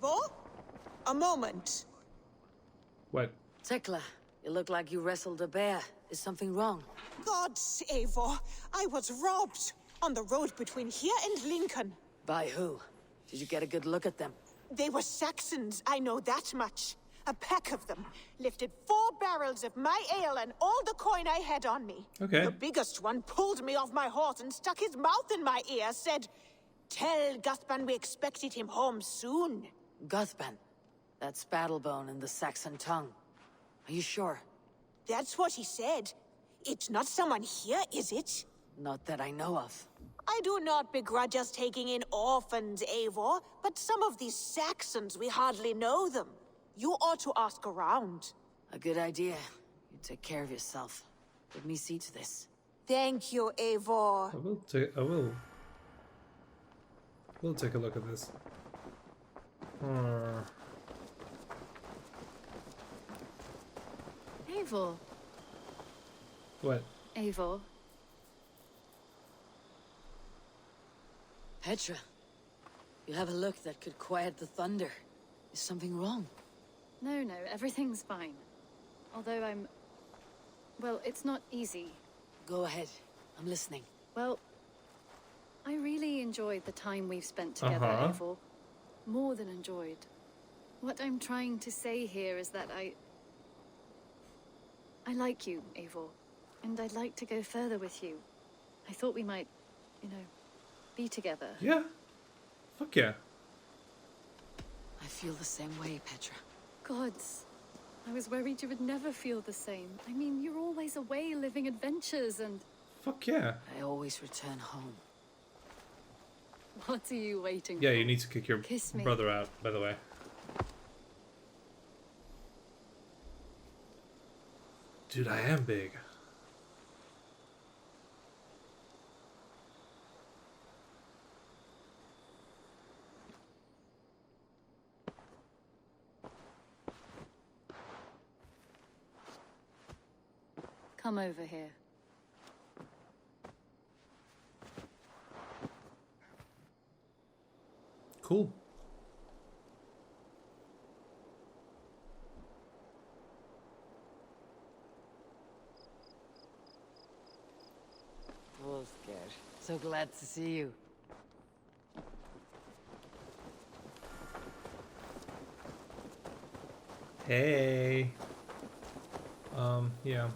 Eivor? A moment. What? Tekla, you look like you wrestled a bear. Is something wrong? Gods, Eivor, I was robbed on the road between here and Lincoln. By who? Did you get a good look at them? They were Saxons, I know that much. A pack of them lifted 4 barrels of my ale and all the coin I had on me. Okay. The biggest one pulled me off my horse and stuck his mouth in my ear, said, "Tell Guthban we expected him home soon." Guthban. That's Battlebone in the Saxon tongue. Are you sure? That's what he said. It's not someone here, is it? Not that I know of. I do not begrudge us taking in orphans, Eivor, but some of these Saxons, we hardly know them. You ought to ask around. A good idea. You take care of yourself. Let me see to this. Thank you, Eivor. We'll take a look at this. Eivor. What? Eivor. Petra, you have a look that could quiet the thunder. Is something wrong? No, everything's fine. Although well, it's not easy. Go ahead. I'm listening. Well, I really enjoyed the time we've spent together, Eivor. More than enjoyed. What I'm trying to say here is that I like you, Eivor. And I'd like to go further with you. I thought we might, be together. Yeah. Fuck yeah. I feel the same way, Petra. Gods. I was worried you would never feel the same. I mean, you're always away living adventures and... Fuck yeah. I always return home. What are you waiting for? Yeah, you need to kick your Kiss me. brother out, by the way. Dude, I am big. Come over here. Cool. Wolfgar, so glad to see you. Hey. Yeah.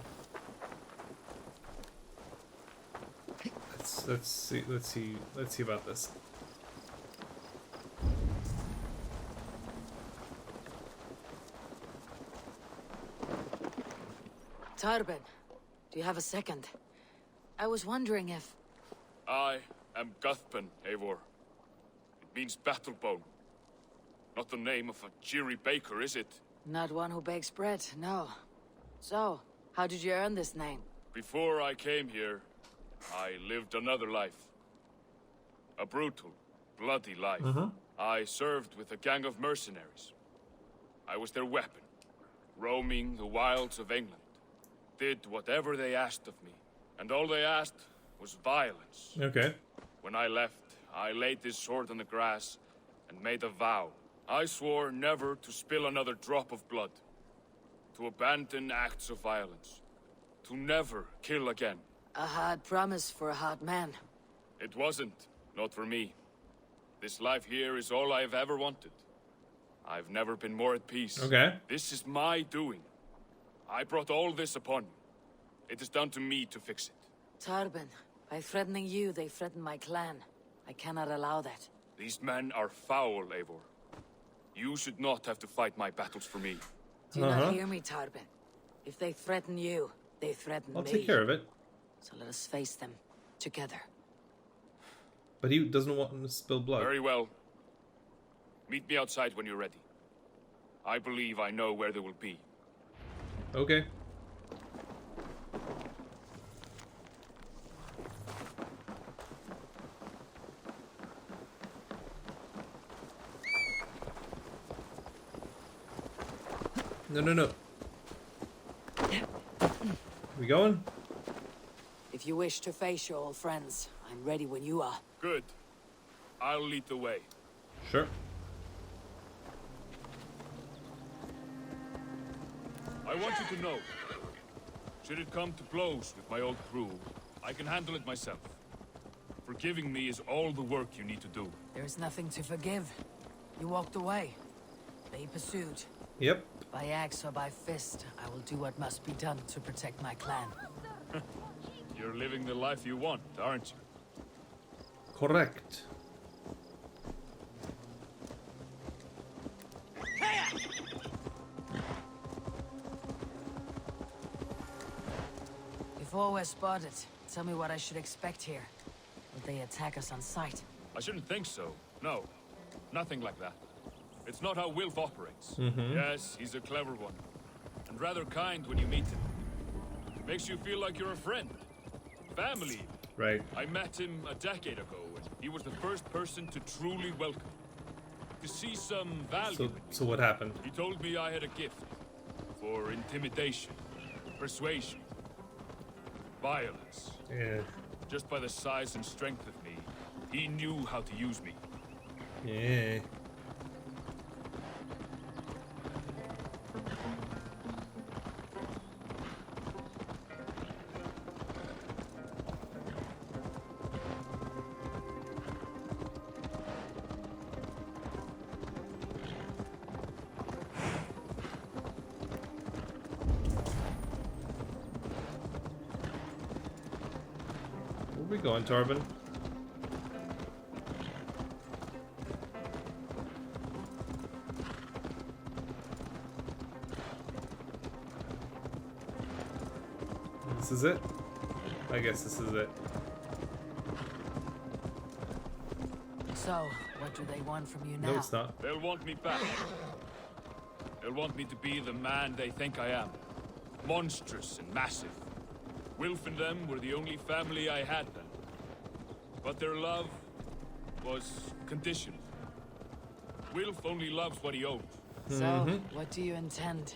Let's see about this. Tarben, do you have a second? I was wondering if... I am Guthban, Eivor. It means battlebone. Not the name of a cheery baker, is it? Not one who bakes bread, no. So, how did you earn this name? Before I came here, I lived another life. A brutal, bloody life. I served with a gang of mercenaries. I was their weapon, roaming the wilds of England. Did whatever they asked of me, and all they asked was violence. Okay. When I left, I laid this sword on the grass and made a vow. I swore never to spill another drop of blood, to abandon acts of violence, to never kill again. A hard promise for a hard man. It wasn't, not for me. This life here is all I've ever wanted. I've never been more at peace. Okay. This is my doing. I brought all this upon you. It is down to me to fix it. Tarben, by threatening you, they threaten my clan. I cannot allow that. These men are foul, Eivor. You should not have to fight my battles for me. Do you not hear me, Tarben? If they threaten you, they threaten me. I'll take care of it. So let us face them, together. But he doesn't want him to spill blood. Very well. Meet me outside when you're ready. I believe I know where they will be. Okay. No. We going? If you wish to face your old friends, I'm ready when you are. Good. I'll lead the way. Sure. I want you to know, should it come to blows with my old crew, I can handle it myself. Forgiving me is all the work you need to do. There's nothing to forgive. You walked away. They pursued. Yep. By axe or by fist, I will do what must be done to protect my clan. You're living the life you want, aren't you? Correct. Before we're spotted, tell me what I should expect here. Will they attack us on sight? I shouldn't think so. No. Nothing like that. It's not how Wilf operates. Yes, he's a clever one. And rather kind when you meet him. Makes you feel like you're a friend. Family. Right. I met him a decade ago, and he was the first person to truly welcome me. To see some value in me. So what happened? He told me I had a gift. For intimidation. Persuasion. Violence. Yeah. Just by the size and strength of me, he knew how to use me. Yeah. Where we going, Torben? This is it? I guess this is it. So, what do they want from you now? No, it's not. They'll want me back. They'll want me to be the man they think I am. Monstrous and massive. Wilf and them were the only family I had then. But their love was conditional. Wilf only loves what he owns. So, what do you intend?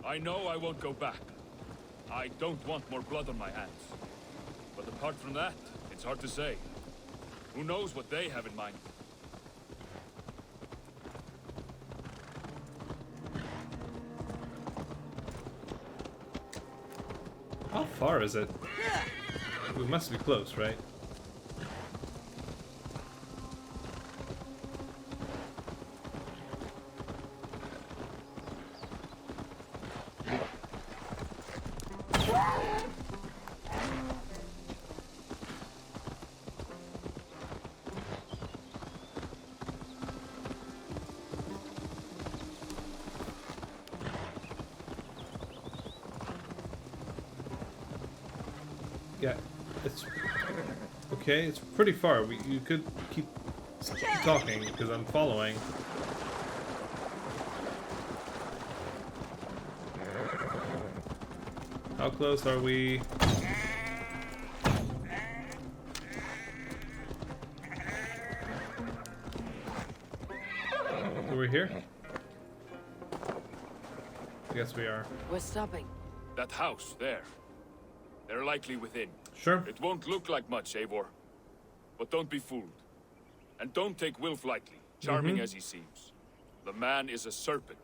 I know I won't go back. I don't want more blood on my hands. But apart from that, it's hard to say. Who knows what they have in mind? How far is it? We must be close, right? Yeah, it's okay. It's pretty far. You could keep talking because I'm following. How close are we? Are we here? I guess we are. We're stopping. That house there. They're likely within. Sure. It won't look like much, Eivor. But don't be fooled. And don't take Wilf lightly, charming as he seems. The man is a serpent.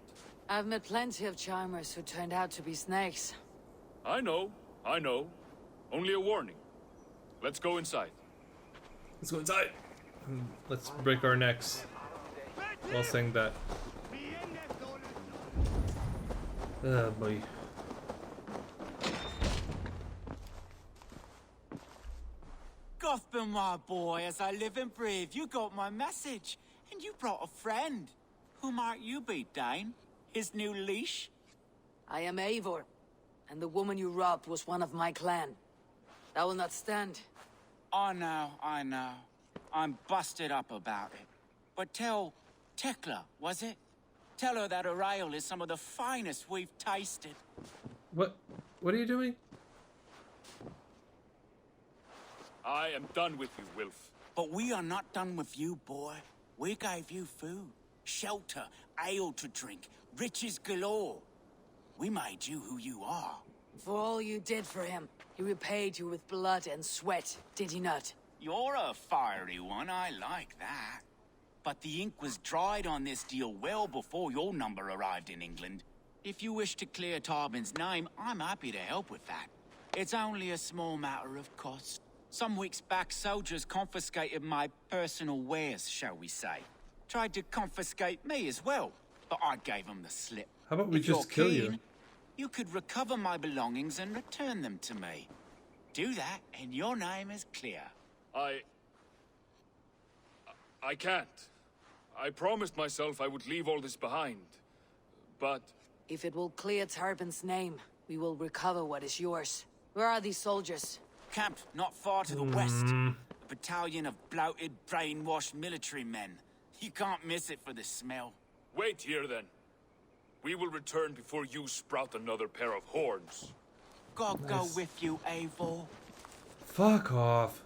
I've met plenty of charmers who turned out to be snakes. I know. Only a warning. Let's go inside. Let's go inside. Let's break our necks while saying that. Oh boy. Gotham, my boy, as I live and breathe, you got my message. And you brought a friend. Who might you be, Dane? His new leash? I am Eivor, and the woman you robbed was one of my clan. That will not stand. I know. I'm busted up about it. But tell Tekla, was it? Tell her that her ale is some of the finest we've tasted. What are you doing? I am done with you, Wilf. But we are not done with you, boy. We gave you food, shelter, ale to drink, riches galore. We made you who you are. For all you did for him, he repaid you with blood and sweat, did he not? You're a fiery one, I like that. But the ink was dried on this deal well before your number arrived in England. If you wish to clear Tarbin's name, I'm happy to help with that. It's only a small matter of cost. Some weeks back, soldiers confiscated my personal wares, shall we say. Tried to confiscate me as well, but I gave them the slip. How about we just kill you? You could recover my belongings and return them to me. Do that, and your name is clear. I can't. I promised myself I would leave all this behind. But... If it will clear Tarbin's name, we will recover what is yours. Where are these soldiers? Camped not far to the west. A battalion of bloated, brainwashed military men. You can't miss it for the smell. Wait here, then. We will return before you sprout another pair of horns. God go with you, Eivor. Fuck off.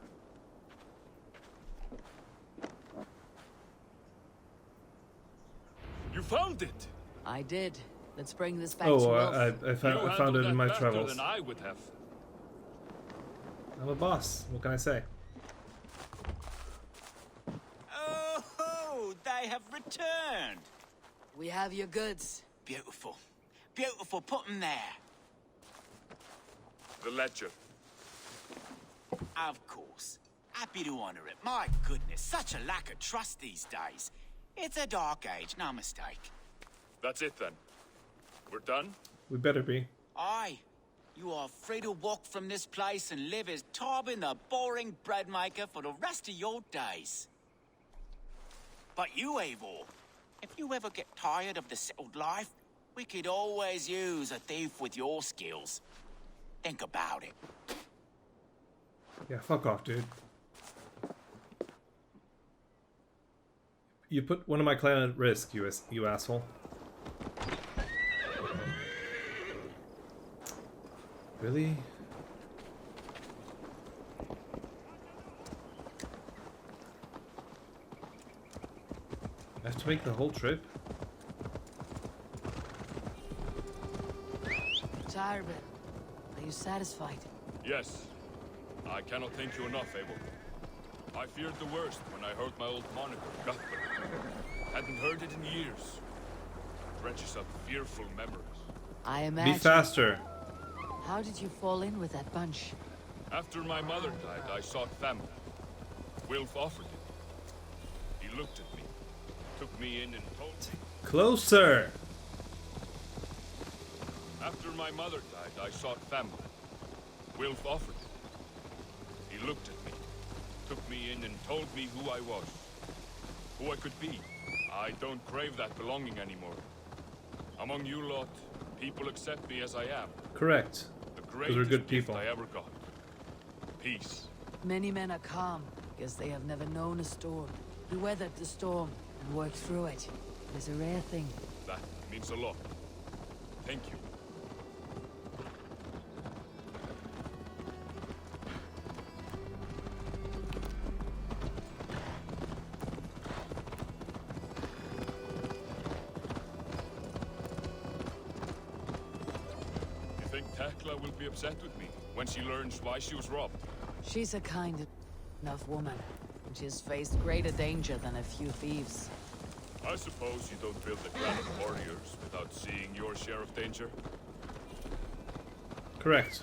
You found it! I did. Let's bring this back to Wolf. I found it in my travels. Than I would have. I'm a boss. What can I say? Oh, they have returned. We have your goods. Beautiful. Beautiful. Put them there. The ledger. Of course. Happy to honor it. My goodness, such a lack of trust these days. It's a dark age, no mistake. That's it then. We're done? We better be. Aye. You are free to walk from this place and live as Tarbin the boring bread maker for the rest of your days. But you, Eivor, if you ever get tired of the settled life, we could always use a thief with your skills. Think about it. Yeah, fuck off, dude. You put one of my clan at risk, you asshole. Really? I have to make the whole trip? Tarbin, are you satisfied? Yes. I cannot thank you enough, Eivor. I feared the worst when I heard my old moniker, Cuthbert. Hadn't heard it in years. Drenches up fearful memories. I imagine. Be faster. How did you fall in with that bunch? After my mother died, I sought family. Wilf offered it. He looked at me, took me in and told me. Closer! After my mother died, I sought family. Wilf offered it. He looked at me, took me in and told me who I was. Who I could be. I don't crave that belonging anymore. Among you lot, people accept me as I am. Correct. The Because we're greatest good gift people. I ever got. Peace. Many men are calm because they have never known a storm. We weathered the storm and worked through it. It is a rare thing. That means a lot. Thank you. You think Tekla will be upset with me when she learns why she was robbed? She's a kind enough woman, and she has faced greater danger than a few thieves. I suppose you don't build a clan of warriors without seeing your share of danger? Correct.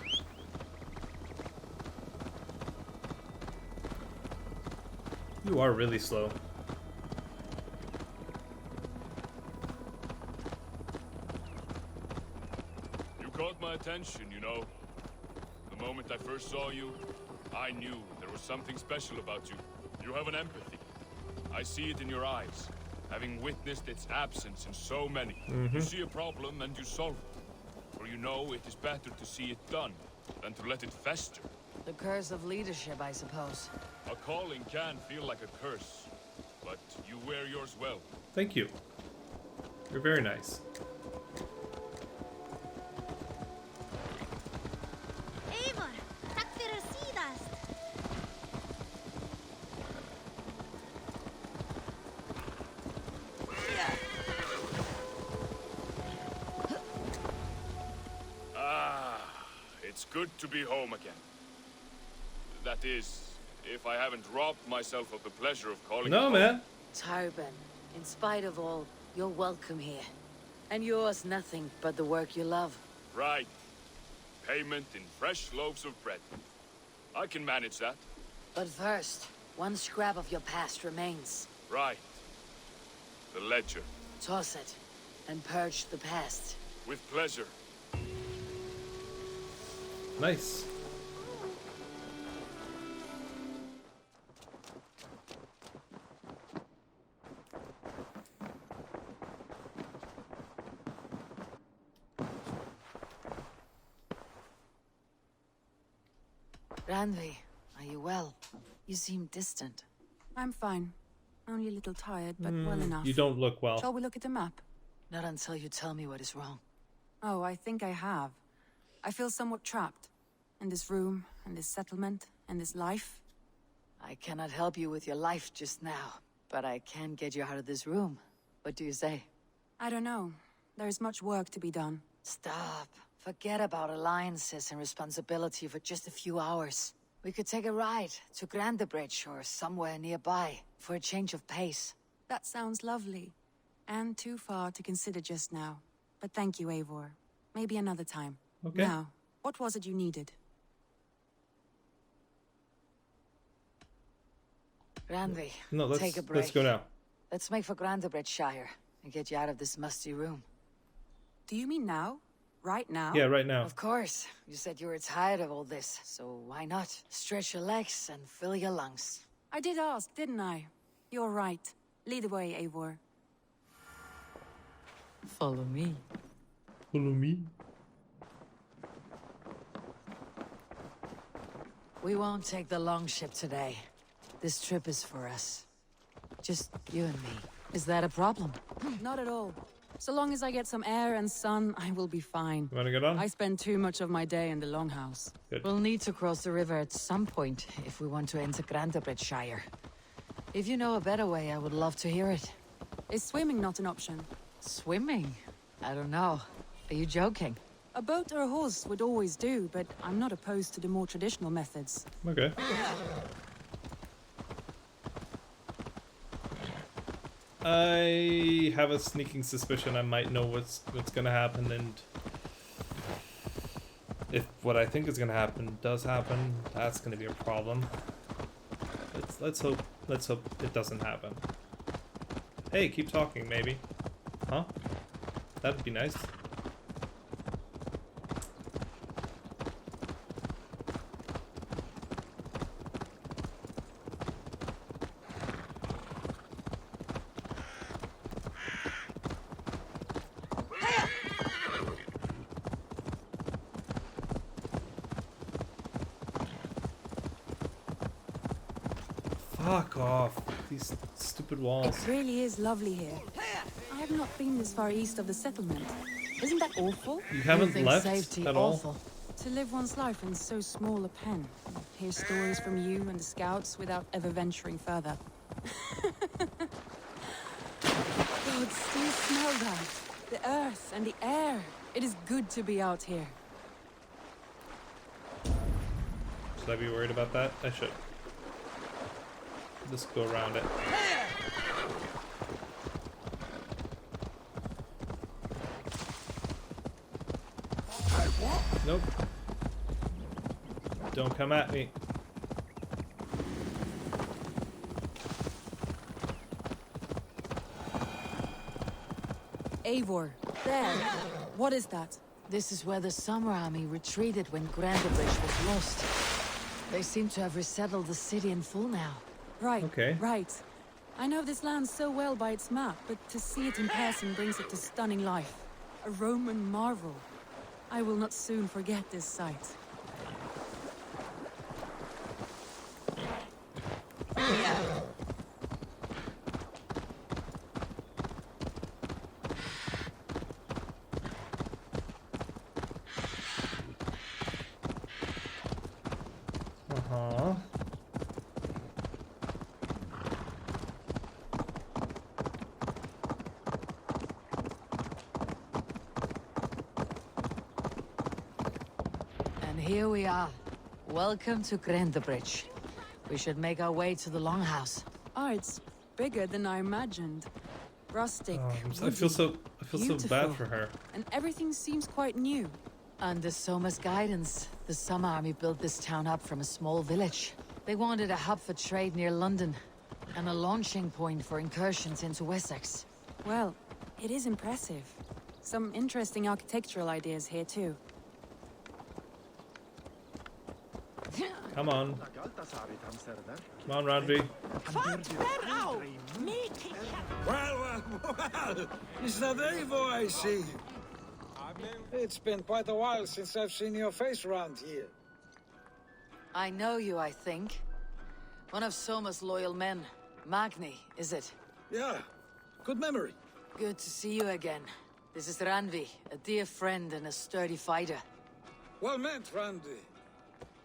You are really slow. You caught my attention, you know. The moment I first saw you, I knew there was something special about you. You have an empathy. I see it in your eyes, having witnessed its absence in so many. You see a problem and you solve it. For you know it is better to see it done than to let it fester. The curse of leadership, I suppose. A calling can feel like a curse, but you wear yours well. Thank you. You're very nice. Eivor, takk fyrir síðast. It's good to be home again. That is, if I haven't robbed myself of the pleasure of calling No, it man. home. Tarbin, in spite of all, you're welcome here. And yours nothing but the work you love. Right. Payment in fresh loaves of bread. I can manage that. But first, one scrap of your past remains. Right. The ledger. Toss it, and purge the past. With pleasure. Nice. Randvi, are you well? You seem distant. I'm fine. Only a little tired, but well enough. You don't look well. Shall we look at the map? Not until you tell me what is wrong. Oh, I think I have. I feel somewhat trapped. In this room, in this settlement, in this life. I cannot help you with your life just now, but I can get you out of this room. What do you say? I don't know. There is much work to be done. Stop. Forget about alliances and responsibility for just a few hours. We could take a ride to Grandebridge or somewhere nearby for a change of pace. That sounds lovely. And too far to consider just now. But thank you, Eivor. Maybe another time. Okay. Now, what was it you needed? Randvi, No, take a break. let's go now. Let's make for Grandebridge Shire and get you out of this musty room. Do you mean now? Right now? Yeah, right now. Of course. You said you were tired of all this, so why not? Stretch your legs and fill your lungs. I did ask, didn't I? You're right. Lead the way, Eivor. Follow me. Follow me. We won't take the long ship today. This trip is for us. Just you and me. Is that a problem? Not at all. So long as I get some air and sun, I will be fine. You wanna get on? I spend too much of my day in the longhouse. Good. We'll need to cross the river at some point if we want to enter Grandebridge Shire. If you know a better way, I would love to hear it. Is swimming not an option? Swimming? I don't know. Are you joking? A boat or a horse would always do, but I'm not opposed to the more traditional methods. Okay. I have a sneaking suspicion I might know what's gonna happen, and if what I think is gonna happen does happen, that's gonna be a problem. Let's hope it doesn't happen. Hey, keep talking, maybe. Huh? That'd be nice. Fuck off. These stupid walls. It really is lovely here. I have not been this far east of the settlement. Isn't that awful? You haven't think left safety at all? awful? To live one's life in so small a pen. Hear stories from you and the scouts without ever venturing further. God, still smell that. The earth and the air. It is good to be out here. Should I be worried about that? I should. Just go around it. Nope. Don't come at me. Eivor, there. What is that? This is where the Summer Army retreated when Grandebridge was lost. They seem to have resettled the city in full now. Right, Okay. right. I know this land so well by its map, but to see it in person brings it to stunning life. A Roman marvel. I will not soon forget this sight. Uh-huh. And here we are. Welcome to Grandebridge. We should make our way to the Longhouse. Oh, it's bigger than I imagined. Rustic. I feel feel so bad for her. And everything seems quite new. Under Soma's guidance, the Summer Army built this town up from a small village. They wanted a hub for trade near London, and a launching point for incursions into Wessex. Well, it is impressive. Some interesting architectural ideas here too. Come on. Come on, Randvi. Well, is that Eivor I see? It's been quite a while since I've seen your face around here. I know you, I think. One of Soma's loyal men. Magni, is it? Yeah, good memory. Good to see you again. This is Randvi, a dear friend and a sturdy fighter. Well met, Randy.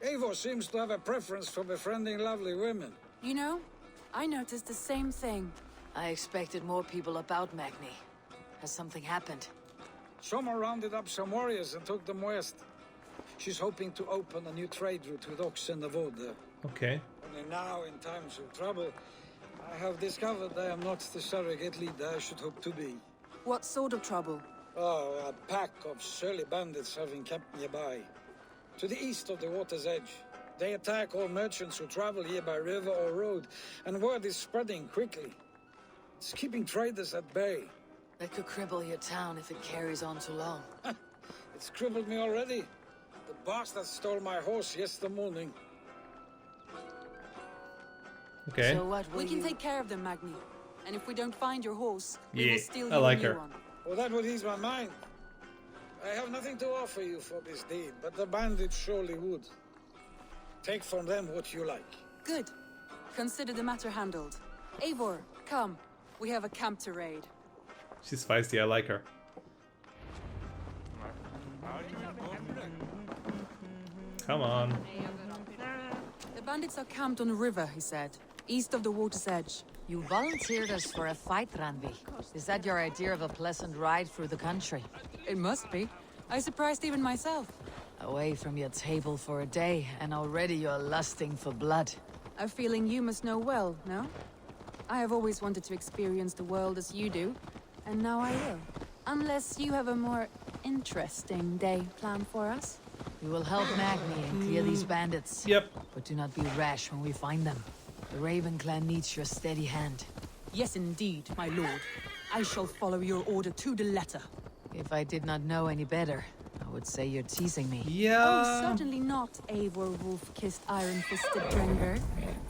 Eivor seems to have a preference for befriending lovely women. You know, I noticed the same thing. I expected more people about Magni. Has something happened? Soma rounded up some warriors and took them west. She's hoping to open a new trade route with Ox and the Wood there. Okay. Only now, in times of trouble, I have discovered I am not the surrogate leader I should hope to be. What sort of trouble? Oh, a pack of surly bandits have encamped nearby. To the east of the water's edge. They attack all merchants who travel here by river or road, and word is spreading quickly. It's keeping traders at bay. That could cripple your town if it carries on too long. It's crippled me already. The bastard stole my horse yesterday morning. Okay. So what will We can you... take care of them, Magni. And if we don't find your horse, we Yeah, will steal I you like a new her. one. Well, that would ease my mind. I have nothing to offer you for this deed, but the bandits surely would. Take from them what you like. Good. Consider the matter handled. Eivor, come. We have a camp to raid. She's feisty, I like her. Come on. The bandits are camped on a river, he said, east of the water's edge. You volunteered us for a fight, Randvi. Is that your idea of a pleasant ride through the country? It must be. I surprised even myself. Away from your table for a day, and already you're lusting for blood. A feeling you must know well, no? I have always wanted to experience the world as you do, and now I will. Unless you have a more interesting day planned for us. We will help Magni and clear these bandits. Yep. But do not be rash when we find them. The Raven clan needs your steady hand. Yes, indeed, my lord. I shall follow your order to the letter. If I did not know any better, I would say you're teasing me. Yeah. Oh, certainly not, Eivor wolf-kissed iron-fisted Drenger.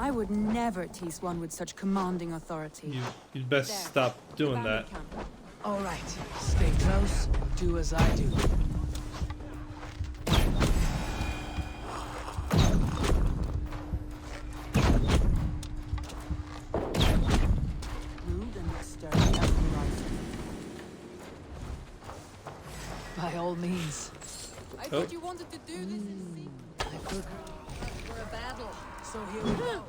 I would never tease one with such commanding authority. You'd best There. stop doing that. All right, stay close, do as I do. Rude and stern as the rising. By all means. I thought you wanted to do this in secret. I could. For a battle. So here we go.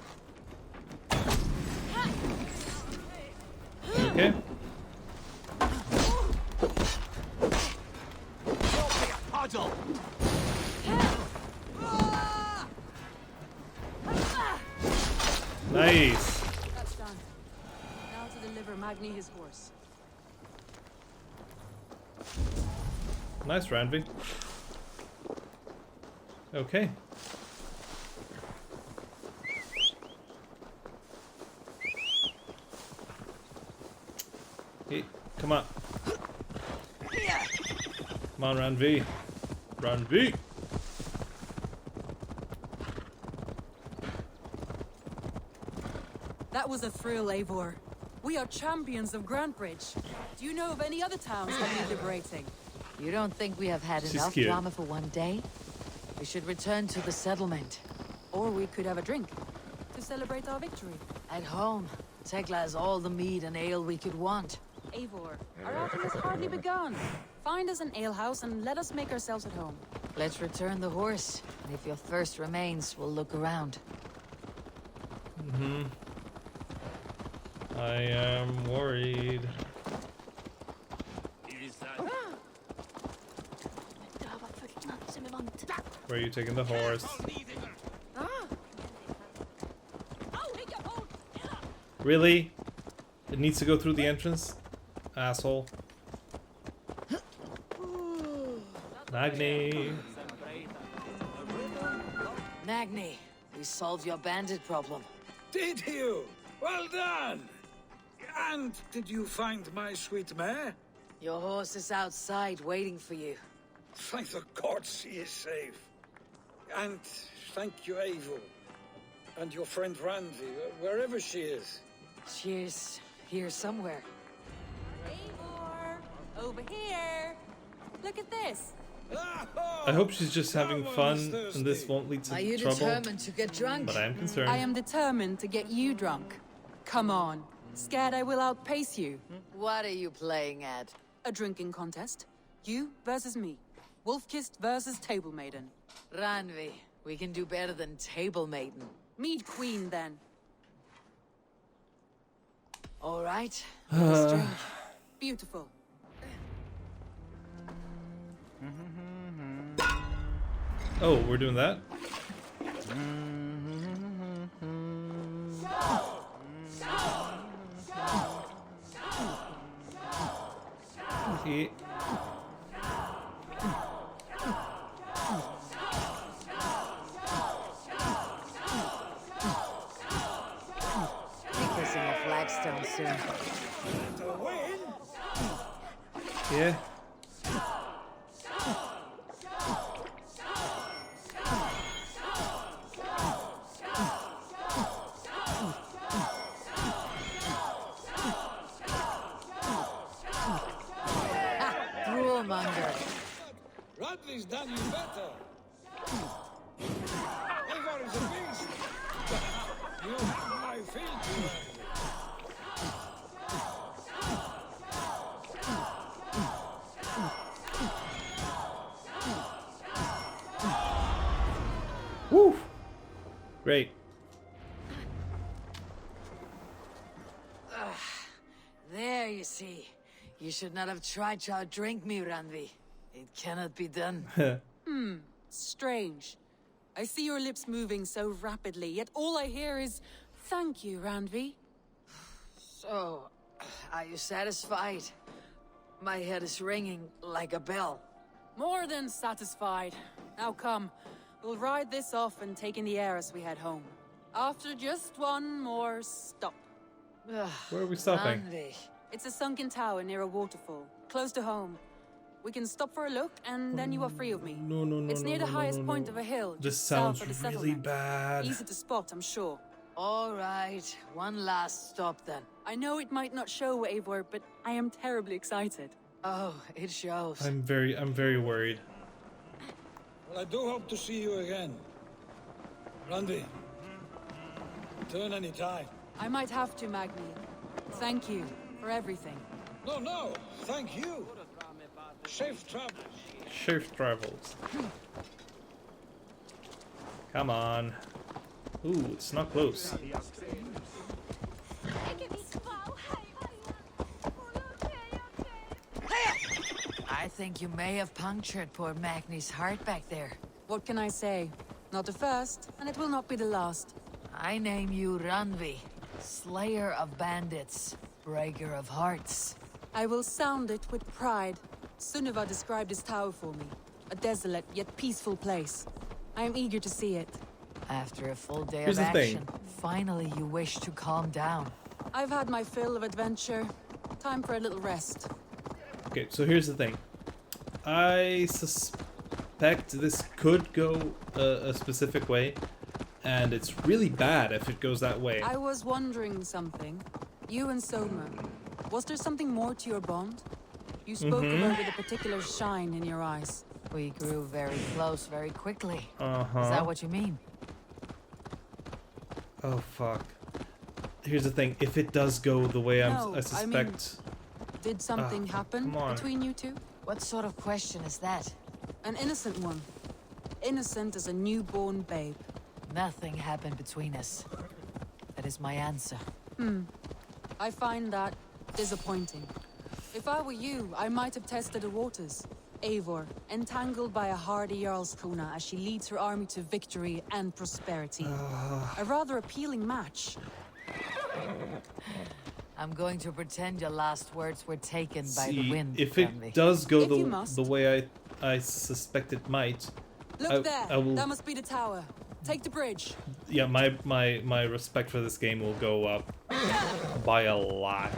Okay. Nice. That's done. Now to deliver Magni his horse. Nice, Randvi. Okay. Hey, come on. Come on, Randvi. Randvi. That was a thrill, Eivor. We are champions of Grantbridge. Do you know of any other towns that need liberating? You don't think we have had She's enough cute. drama for one day? We should return to the settlement. Or we could have a drink to celebrate our victory. At home, Tekla has all the mead and ale we could want. Eivor, our autumn has hardly begun. Find us an alehouse and let us make ourselves at home. Let's return the horse, and if your thirst remains, we'll look around. I am worried. Where are you taking the horse? Really? It needs to go through the entrance? Asshole. Nagni. Nagni, we solved your bandit problem. Did you? Well done! And did you find my sweet mare? Your horse is outside waiting for you. Thank the gods she is safe. And thank you, Eivor. And your friend Ranvi, wherever she is. She's here somewhere. Eivor! Over here! Look at this! I hope she's just having fun and this won't lead to Are you trouble. determined to get drunk? But I am concerned. I am determined to get you drunk. Come on. Scared I will outpace you? What are you playing at? A drinking contest. You versus me. Wolf-kissed versus table maiden. Ranvi, we can do better than table maiden. Mead queen, then. All right, let's drink. Beautiful. Oh, we're doing that? Yeah. Be kissing a flagstone soon. Yeah. Droolmonger. Radley's done you better. Eivor is a beast. You have my feet. Woo! Great. There, you see. You should not have tried to outdrink me, Ranvi. It cannot be done. Strange. I see your lips moving so rapidly, yet all I hear is, thank you, Ranvi. So, are you satisfied? My head is ringing like a bell. More than satisfied. Now come, we'll ride this off and take in the air as we head home. After just one more stop. Where are we stopping? Ranvi. It's a sunken tower near a waterfall, close to home. We can stop for a look, and then you are free of me. No, no, no, It's near no, the no, highest no, point no. of a hill. This just south sounds of the really settlement. bad. Easy to spot, I'm sure. All right, one last stop then. I know it might not show, Eivor, but I am terribly excited. Oh, it shows. I'm very worried. Well, I do hope to see you again. Ranvi, return any time. I might have to, Magni. Thank you for everything. No, thank you. Safe travels. Safe travels. Come on. Ooh, it's not close. I think you may have punctured poor Magni's heart back there. What can I say? Not the first, and it will not be the last. I name you Ranvi, Slayer of Bandits, Breaker of Hearts. I will sound it with pride. Sunniva described this tower for me. A desolate yet peaceful place. I am eager to see it. After a full day Here's of the thing. action, finally you wish to calm down. I've had my fill of adventure. Time for a little rest. Okay, so here's the thing. I suspect this could go a specific way, and it's really bad if it goes that way. I was wondering something. You and Soma, was there something more to your bond? You spoke about with a particular shine in your eyes. We grew very close very quickly. Uh-huh. Is that what you mean? Oh, fuck. Here's the thing. If it does go the way No, I suspect... Did something happen come on. between you two? What sort of question is that? An innocent one. Innocent as a newborn babe. Nothing happened between us. That is my answer. I find that disappointing. If I were you, I might have tested the waters. Eivor, entangled by a hardy Jarlskona as she leads her army to victory and prosperity. A rather appealing match. I'm going to pretend your last words were taken by the See, wind. if it Ranvi. does go If you must. the way I suspect it might. Look there. I will, That must be the tower. Take the bridge. yeah, my respect for this game will go up by a lot.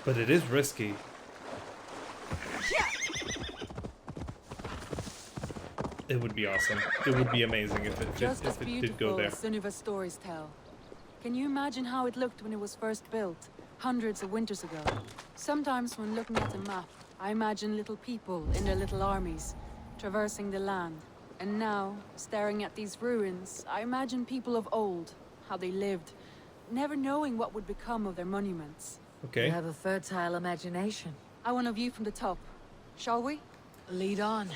But it is risky. It would be awesome. It would be amazing if it Just as did go there. as Sunniva's stories tell. Can you imagine how it looked when it was first built, hundreds of winters ago? Sometimes when looking at a map, I imagine little people in their little armies, traversing the land. And now, staring at these ruins, I imagine people of old, how they lived, never knowing what would become of their monuments. Okay. You have a fertile imagination. I want a view from the top. Shall we? Lead on.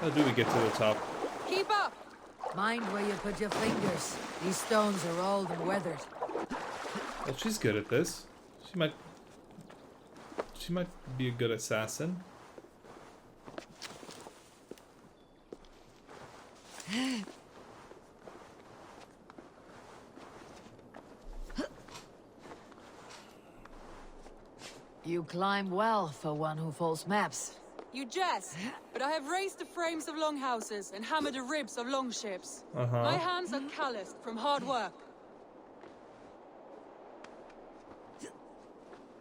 How do we get to the top? Keep up! Mind where you put your fingers. These stones are old and weathered. Well, she's good at this. She might be a good assassin. You climb well for one who folds maps. You jest, but I have raised the frames of longhouses and hammered the ribs of longships. Uh-huh. My hands are calloused from hard work.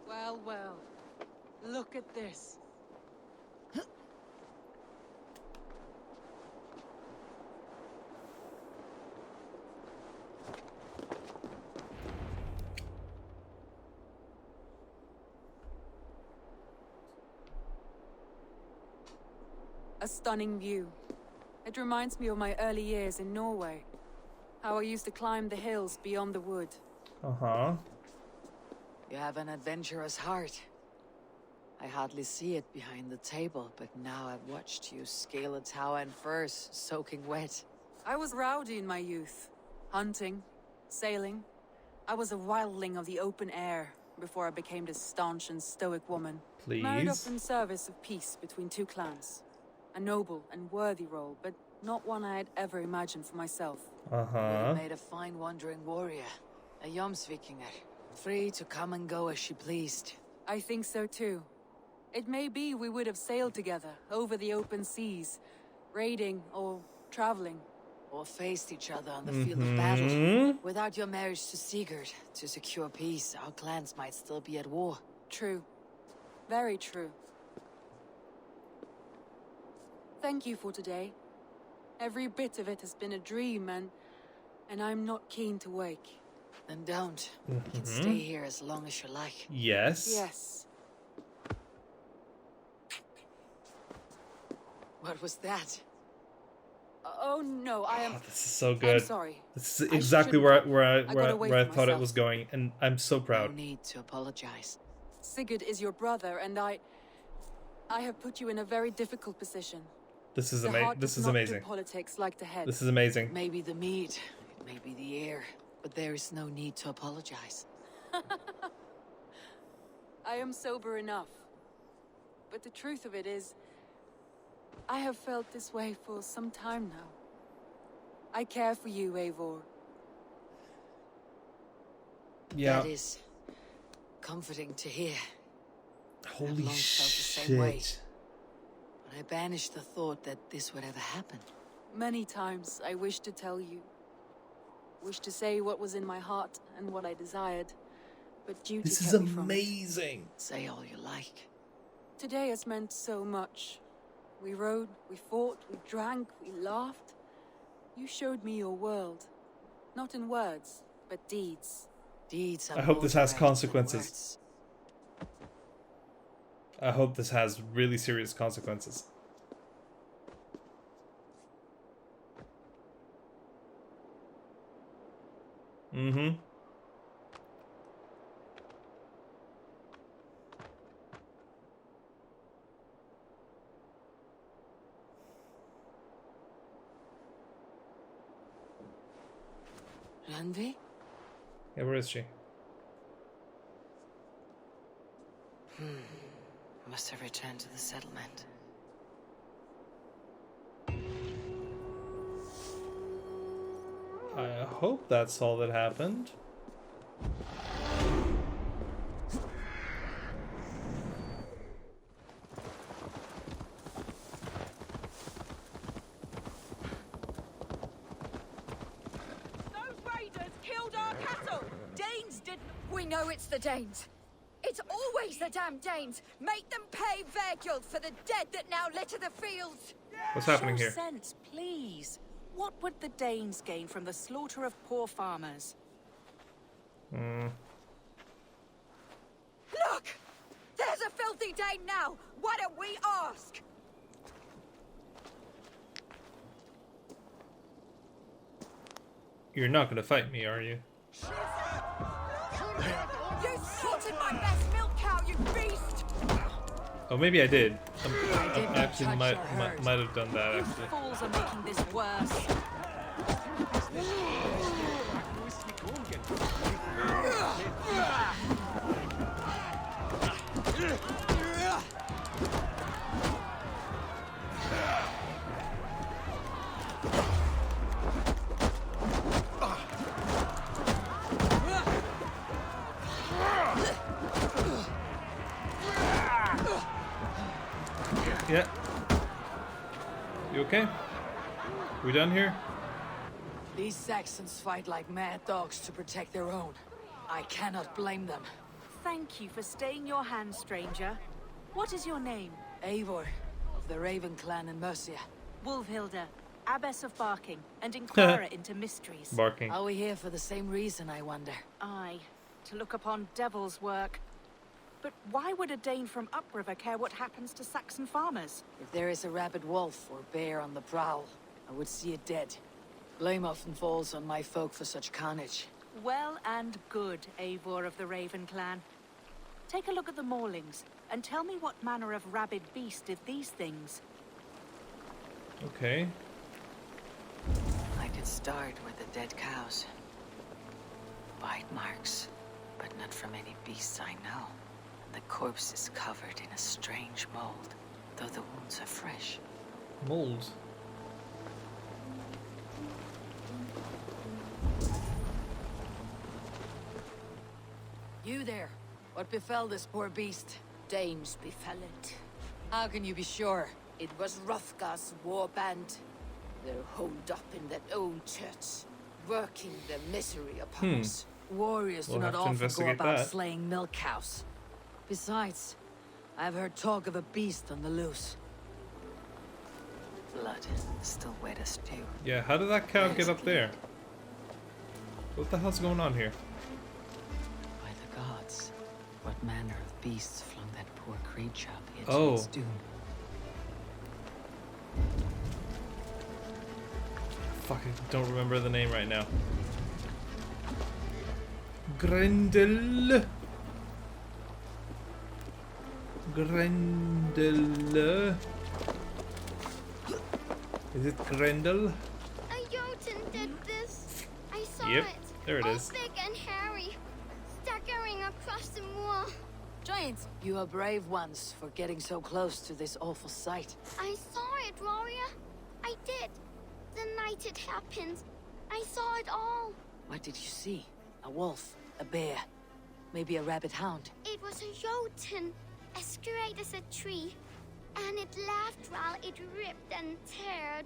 Well, well. Look at this. A stunning view. It reminds me of my early years in Norway. How I used to climb the hills beyond the wood. Uh-huh. You have an adventurous heart. I hardly see it behind the table, but now I've watched you scale a tower in furs, soaking wet. I was rowdy in my youth. Hunting, sailing. I was a wildling of the open air before I became this staunch and stoic woman. Married off Please. in service of peace between two clans. A noble and worthy role, but not one I had ever imagined for myself. Uh-huh. You made a fine wandering warrior. A Jomsvikinger. Free to come and go as she pleased. I think so too. It may be we would have sailed together over the open seas, raiding or traveling. Or faced each other on the field of battle. Without your marriage to Sigurd, to secure peace, our clans might still be at war. True. Very true. Thank you for today. Every bit of it has been a dream, and I'm not keen to wake. Then don't. You can stay here as long as you like. Yes. Yes. What was that? Oh no, I am. Oh, this is so good. I'm sorry. This is exactly where I thought it was going, and I'm so No proud. need to apologize. Sigurd is your brother, and I have put you in a very difficult position. This is The amazing. heart This does is not do amazing. politics like the head. This is amazing. Maybe the meat, it may be the air, but there is no need to apologize. I am sober enough. But the truth of it is, I have felt this way for some time now. I care for you, Eivor. Yeah. That is comforting to hear. Holy long felt the same way. shit. But I banished the thought that this would ever happen. Many times I wished to tell you. Wished to say what was in my heart and what I desired. But duty This is kept me from it. amazing. Say all you like. Today has meant so much. We rode, we fought, we drank, we laughed. You showed me your world. Not in words, but deeds. Deeds are I hope more this has direct than consequences. words. I hope this has really serious consequences. Mm-hmm. Randvi? Yeah, where is she? Must have returned to the settlement. I hope that's all that happened. We know it's the Danes. It's always the damn Danes. Make them pay their guilt for the dead that now litter the fields. What's happening Show here? sense, please. What would the Danes gain from the slaughter of poor farmers? Hmm. Look! There's a filthy Dane now. Why don't we ask? You're not gonna fight me, are you? You slaughtered my best milk cow, you beast! Oh, maybe I did. I did I not actually touch might your herd. might have done that actually. Fools are making this worse. Yeah. You okay? We done here? These Saxons fight like mad dogs to protect their own. I cannot blame them. Thank you for staying your hand, stranger. What is your name? Eivor, of the Raven clan in Mercia. Wolfhilda, Abbess of Barking, and Inquirer into Mysteries. Barking. Are we here for the same reason, I wonder? Aye, to look upon devil's work. But why would a Dane from upriver care what happens to Saxon farmers? If there is a rabid wolf or bear on the prowl, I would see it dead. Blame often falls on my folk for such carnage. Well and good, Eivor of the Raven clan. Take a look at the maulings, and tell me what manner of rabid beast did these things. Okay. I did start with the dead cows. Bite marks, but not from any beasts I know. The corpse is covered in a strange mold, though the wounds are fresh. Mold. You there, what befell this poor beast? Danes befell it. How can you be sure? It was Hrothgar's war band. They're holed up in that old church, working their misery upon us. Warriors We'll do not have to often go investigate about that. slaying milk cows. Besides, I've heard talk of a beast on the loose. Blood still wet as stew. Yeah, how did that cow get up there? What the hell's going on here? By the gods, what manner of beasts flung that poor creature into Oh. its doom? Fuck, I don't remember the name right now. Grendel. Grendel. Is it Grendel? A Jotun did this. I saw Yep, it. there it all is. big and hairy, staggering across the moor. Giants! You are brave ones for getting so close to this awful sight. I saw it, warrior. I did. The night it happened. I saw it all. What did you see? A wolf? A bear? Maybe a rabbit hound? It was a Jotun, as straight as a tree. And it laughed while it ripped and teared.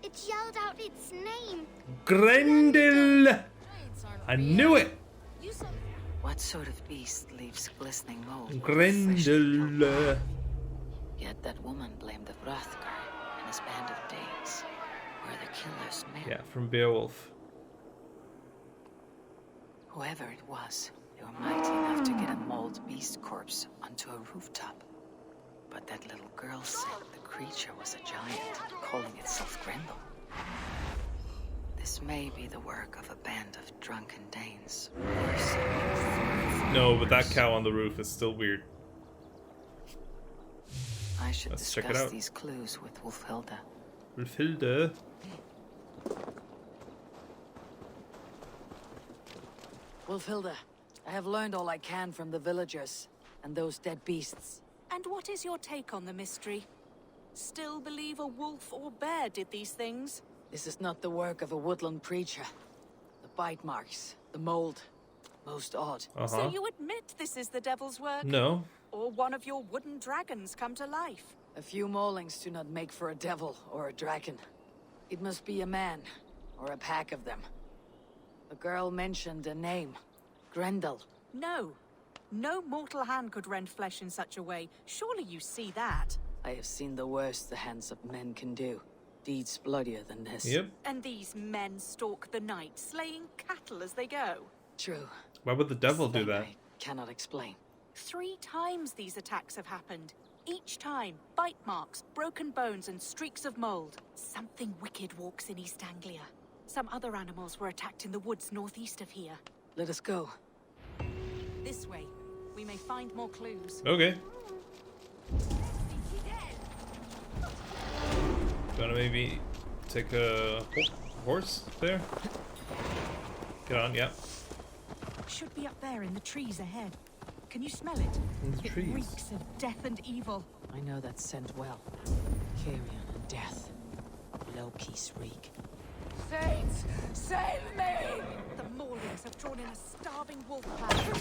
It yelled out its name. Grendel! I knew it! You saw... What sort of beast leaves glistening mold? with Grendel. Yet that woman blamed the Hrothgar and his band of Danes. Were the killers men? Yeah, from Beowulf. Whoever it was, they were mighty enough to get a mauled beast corpse onto a rooftop. But that little girl said the creature was a giant, calling itself Grendel. This may be the work of a band of drunken Danes. No, but that cow on the roof is still weird. I should Let's check it discuss out. these clues with Wolfhilda. Wolfhilde. Wolfhilda, I have learned all I can from the villagers and those dead beasts. And what is your take on the mystery? Still believe a wolf or bear did these things? This is not the work of a woodland preacher. The bite marks, the mold, most odd. So you admit this is the devil's work? No. Or one of your wooden dragons come to life? A few maulings do not make for a devil or a dragon. It must be a man, or a pack of them. The girl mentioned a name. Grendel. No. No mortal hand could rend flesh in such a way. Surely you see that. I have seen the worst the hands of men can do. Deeds bloodier than this. Yep. And these men stalk the night, slaying cattle as they go. True. Why would the devil do that? I cannot explain. 3 times these attacks have happened. Each time, bite marks, broken bones, and streaks of mold. Something wicked walks in East Anglia. Some other animals were attacked in the woods northeast of here. Let us go. This way. We may find more clues. Okay. Gonna maybe take a horse there? Get on, yeah. Should be up there in the trees ahead. Can you smell it? In the trees. It reeks of death and evil. I know that scent well. Carrion and death. Low-peace reek. Saints, save me! The Maulings have drawn in a starving wolf pack.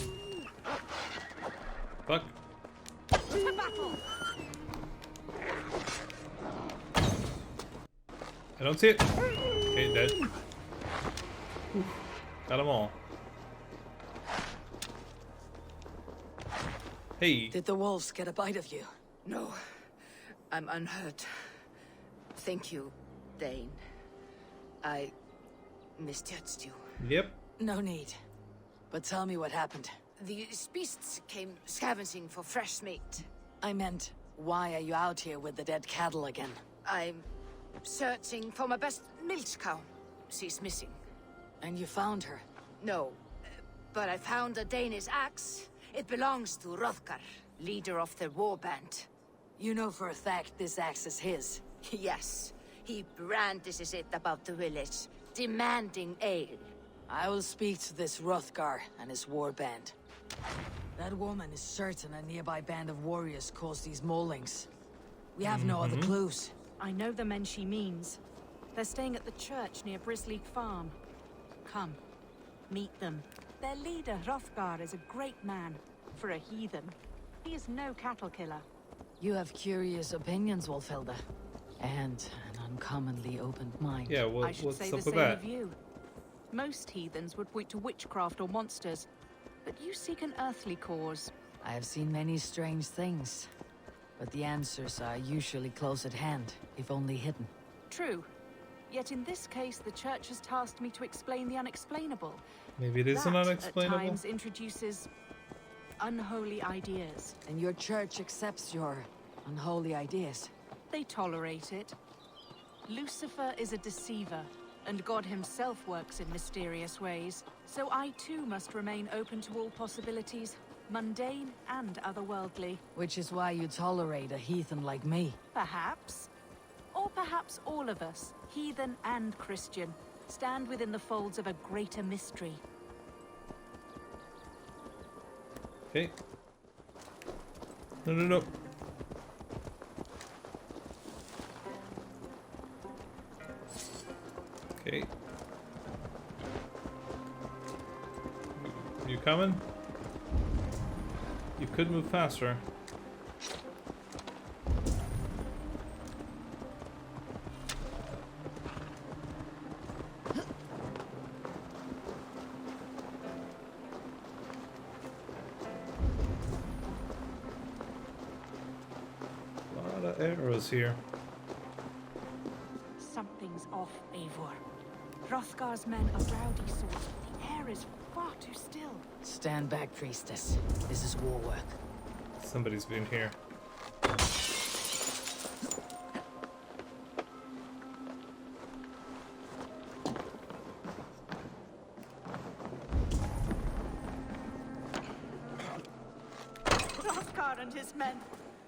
Fuck. To battle! I don't see it. Okay, dead. Oof. Got them all. Hey. Did the wolves get a bite of you? No, I'm unhurt. Thank you, Dane. I misjudged you. Yep. No need. But tell me what happened. These beasts came scavenging for fresh meat. I meant, why are you out here with the dead cattle again? I'm searching for my best milch cow. She's missing. And you found her? No, but I found a Danish axe. It belongs to Hrothgar, leader of the war band. You know for a fact this axe is his? Yes, he brandishes it about the village, demanding ale. I will speak to this Hrothgar and his war band. That woman is certain a nearby band of warriors caused these maulings. We have no other clues. I know the men she means. They're staying at the church near Brisleek Farm. Come, meet them. Their leader, Hrothgar, is a great man. For a heathen. He is no cattle killer. You have curious opinions, Wolfhilda. And an uncommonly opened mind. Yeah, well, I should what's say up the with same that? of you. Most heathens would point to witchcraft or monsters, but you seek an earthly cause. I have seen many strange things, but the answers are usually close at hand, if only hidden. True. Yet in this case, the church has tasked me to explain the unexplainable. Maybe it isn't That, unexplainable. at times, introduces unholy ideas. And your church accepts your unholy ideas. They tolerate it. Lucifer is a deceiver, and God himself works in mysterious ways. So I too must remain open to all possibilities, mundane and otherworldly. Which is why you tolerate a heathen like me. Perhaps. Or perhaps all of us, heathen and Christian, stand within the folds of a greater mystery. Okay. No, no, no. Okay. You coming? You could move faster. A lot of arrows here. Something's off, Eivor. Hrothgar's men are rowdy sorts, but the air is far too still. Stand back, priestess. This is war work. Somebody's been here. Hrothgar and his men,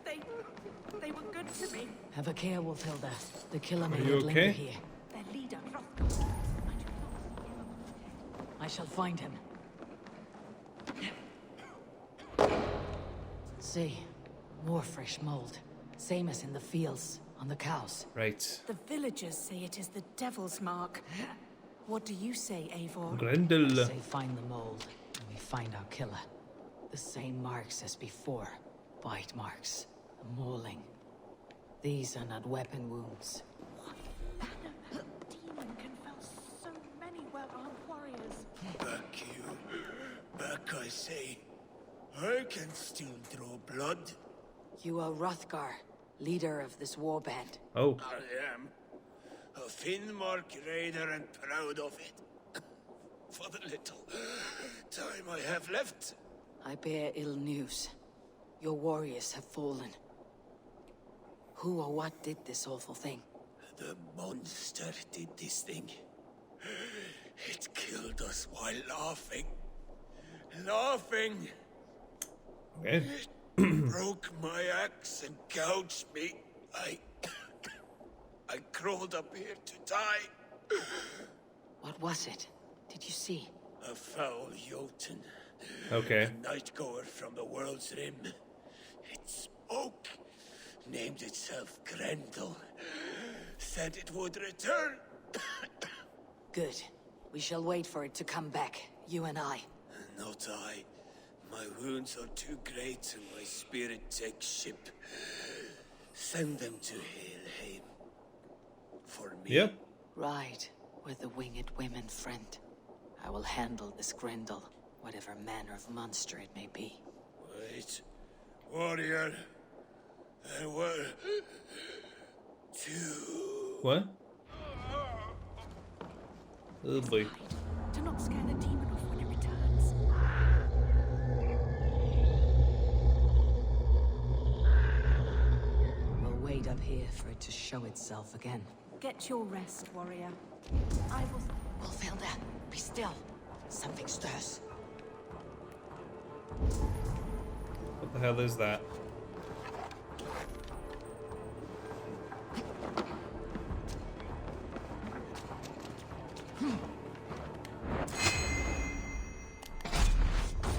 they were good to me. Have a care, Wolfhilda. The killer may Are you not linger okay? here. Their leader, Hrothgar. I shall find him. See, more fresh mold. Same as in the fields, on the cows. Right. The villagers say it is the devil's mark. What do you say, Eivor? Grendel. Say find the mold, and we find our killer. The same marks as before. Bite marks. A mauling. These are not weapon wounds. What banner demon can fell so many well-armed warriors? Back you. Back, I say. I can still draw blood. You are Hrothgar, leader of this warband. Oh. I am. A Finnmark raider and proud of it. For the little time I have left. I bear ill news. Your warriors have fallen. Who or what did this awful thing? The monster did this thing. It killed us while laughing. Laughing! Okay. It broke my axe and gouged me. I crawled up here to die. What was it? Did you see? A foul Jotun. Okay. A nightgoer from the world's rim. It spoke. Named itself Grendel. Said it would return. Good. We shall wait for it to come back, you and I. Not I. My wounds are too great and my spirit takes ship. Send them to Helheim. For me. Yep. Ride with the winged women, friend. I will handle this Grendel, whatever manner of monster it may be. Wait. Warrior. There were... two... What? Oh boy. Do not scare the demon off when it returns. We'll wait up here for it to show itself again. Get your rest, warrior. I will... Wolfhilda, be still. Something stirs. What the hell is that?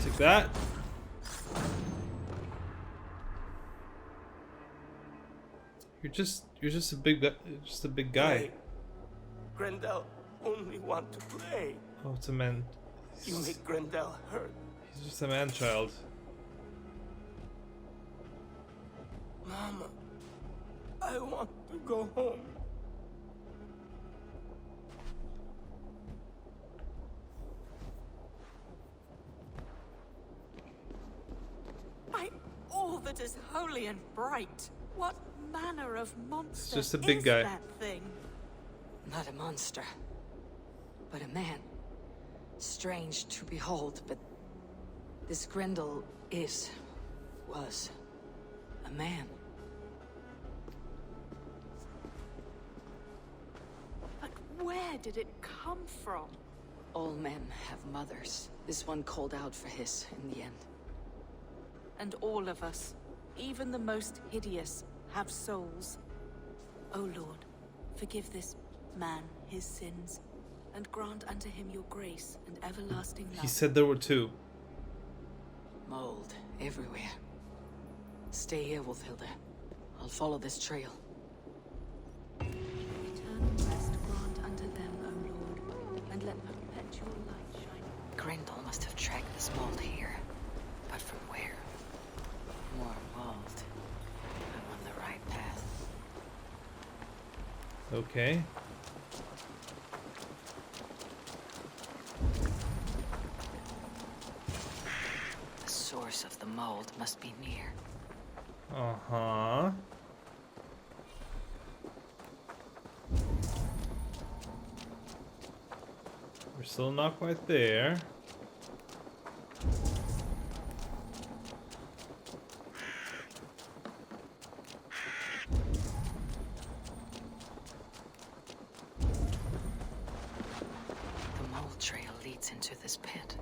Take that. You're just a big guy. Grendel only want to play. Oh, it's a man. You make Grendel hurt. He's just a man-child. Mama, I want to go home. By all that is holy and bright, what manner of monster just a big is guy. that thing? Not a monster, but a man. Strange to behold, but this Grendel was a man. But where did it come from? All men have mothers. This one called out for his in the end. And all of us, even the most hideous, have souls. O Lord, forgive this man his sins, and grant unto him your grace and everlasting love. He said there were two. Mold everywhere. Stay here, Wolfhilda. I'll follow this trail. Eternal rest grant unto them, O Lord, and let perpetual light shine. Grendel must have tracked this mold here. But from where? More mold. I'm on the right path. Okay. The source of the mold must be near. Uh-huh. We're still not quite there. The mold trail leads into this pit.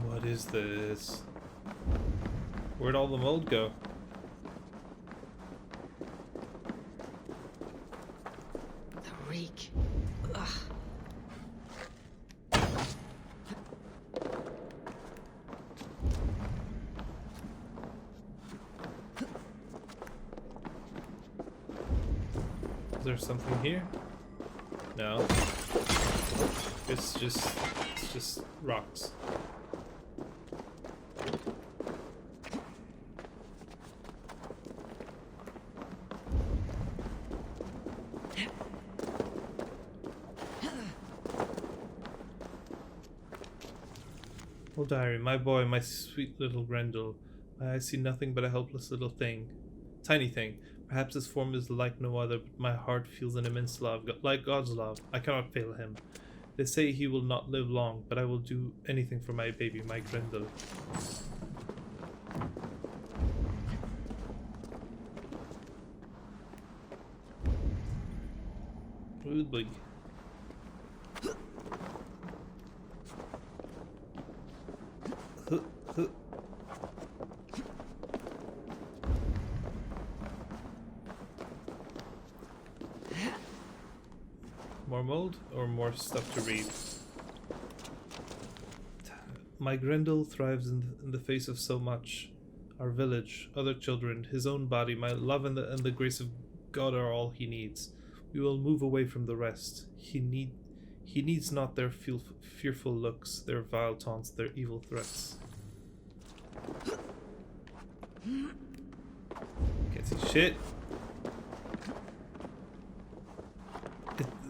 What is this? Where'd all the mold go? The reek. Ugh. there something here? No. It's just rocks. Oh diary, my boy, my sweet little Grendel. I see nothing but a helpless little thing. Tiny thing. Perhaps his form is like no other, but my heart feels an immense love, like God's love. I cannot fail him. They say he will not live long, but I will do anything for my baby, my Grendel. Good boy. More mold or more stuff to read? My Grendel thrives in the face of so much. Our village, other children, his own body, my love and the grace of God are all he needs. We will move away from the rest. He needs not their fearful looks, their vile taunts, their evil threats. Can't see shit.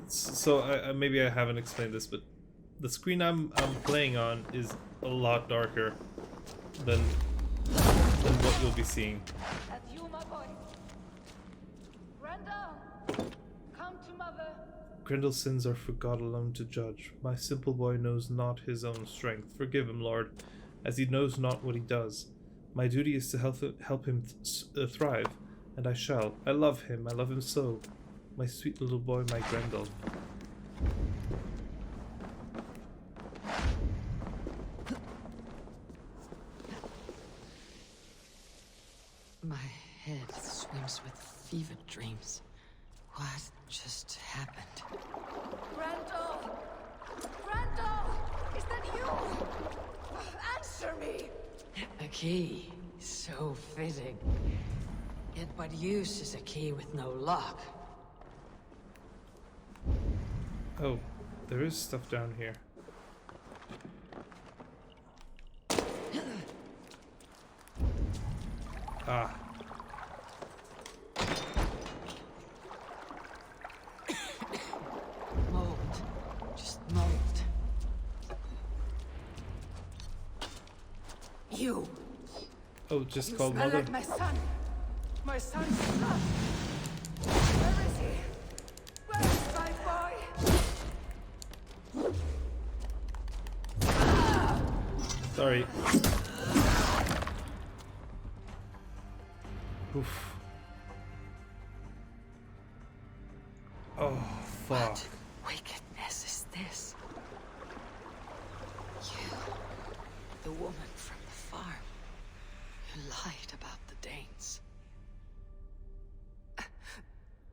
So maybe I haven't explained this, but the screen I'm playing on is a lot darker than what you'll be seeing. That's you, my boy. Grendel, come to mother. Grendel's sins are for God alone to judge. My simple boy knows not his own strength. Forgive him, Lord, as he knows not what he does. My duty is to help him thrive, and I shall. I love him so. My sweet little boy, my Grendel. My head swims with fevered dreams. What just happened? Grendel! Grendel! Is that you? Answer me! A key. So fitting. Yet what use is a key with no lock? Oh, there is stuff down here. Ah. Mold. Just mold. You! Oh, just You called smell mother. like my son! My son's blood! Where is he? Where is my boy? Sorry. Oof. Oh, fuck. What wickedness is this? You, the woman from the farm, you lied about the Danes.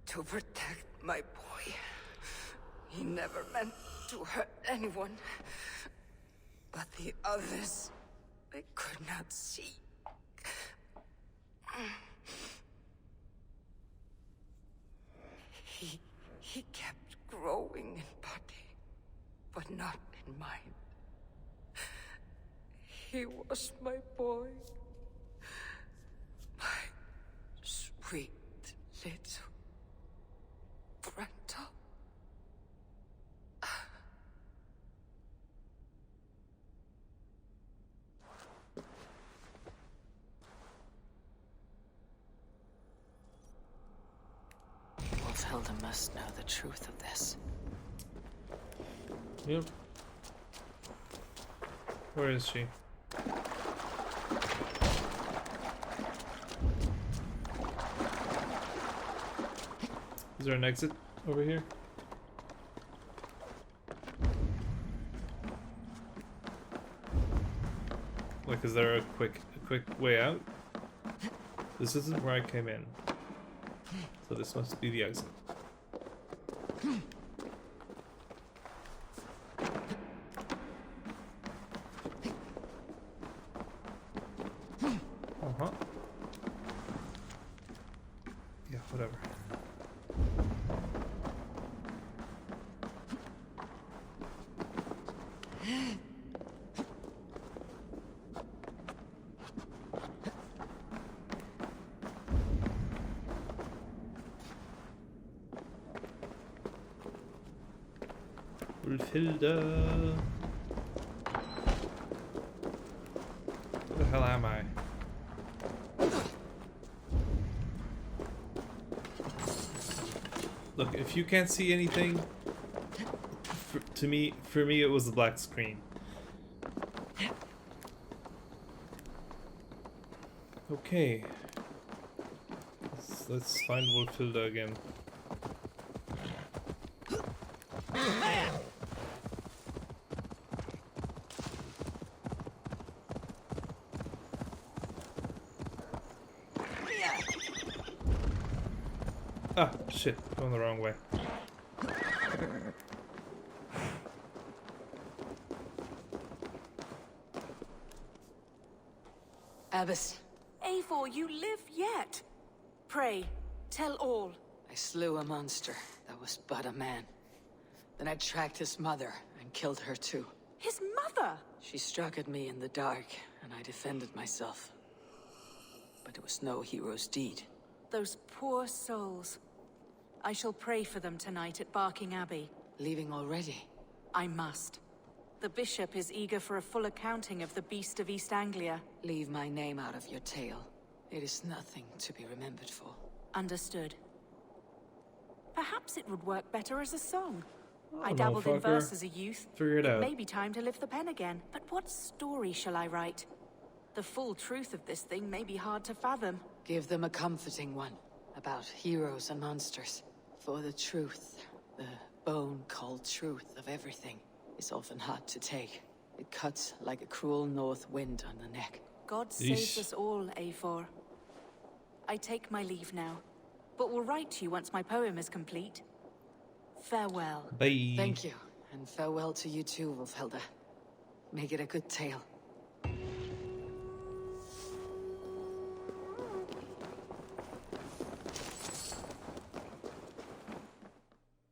To protect my boy. He never meant to hurt anyone. But the others, they could not see. He kept growing in body, but not in mind. He was my boy. My sweet little Grendel. Wolfhilda must know the truth of this. Yep. Where is she? Is there an exit over here? Like, is there a quick way out? This isn't where I came in. So this must be the exit. Uh-huh. Yeah, whatever. Wolfhilde. Where the hell am I? Look, if you can't see anything, for me it was the black screen. Okay. Let's find Wolfhilde again. Ah, shit, going the wrong way. Abbess. Eivor, you live yet? Pray, tell all. I slew a monster that was but a man. Then I tracked his mother and killed her too. His mother? She struck at me in the dark, and I defended myself. But it was no hero's deed. Those poor souls. I shall pray for them tonight at Barking Abbey. Leaving already? I must. The bishop is eager for a full accounting of the Beast of East Anglia. Leave my name out of your tale. It is nothing to be remembered for. Understood. Perhaps it would work better as a song. Oh, I dabbled in fucker. verse as a youth. Figure it out. Maybe time to lift the pen again. But what story shall I write? The full truth of this thing may be hard to fathom. Give them a comforting one. About heroes and monsters. For the truth, the bone-cold truth of everything, is often hard to take. It cuts like a cruel north wind on the neck. God Yeesh. saves us all, Eivor. I take my leave now, but will write to you once my poem is complete. Farewell. Bye. Thank you, and farewell to you too, Wolfhilde. Make it a good tale.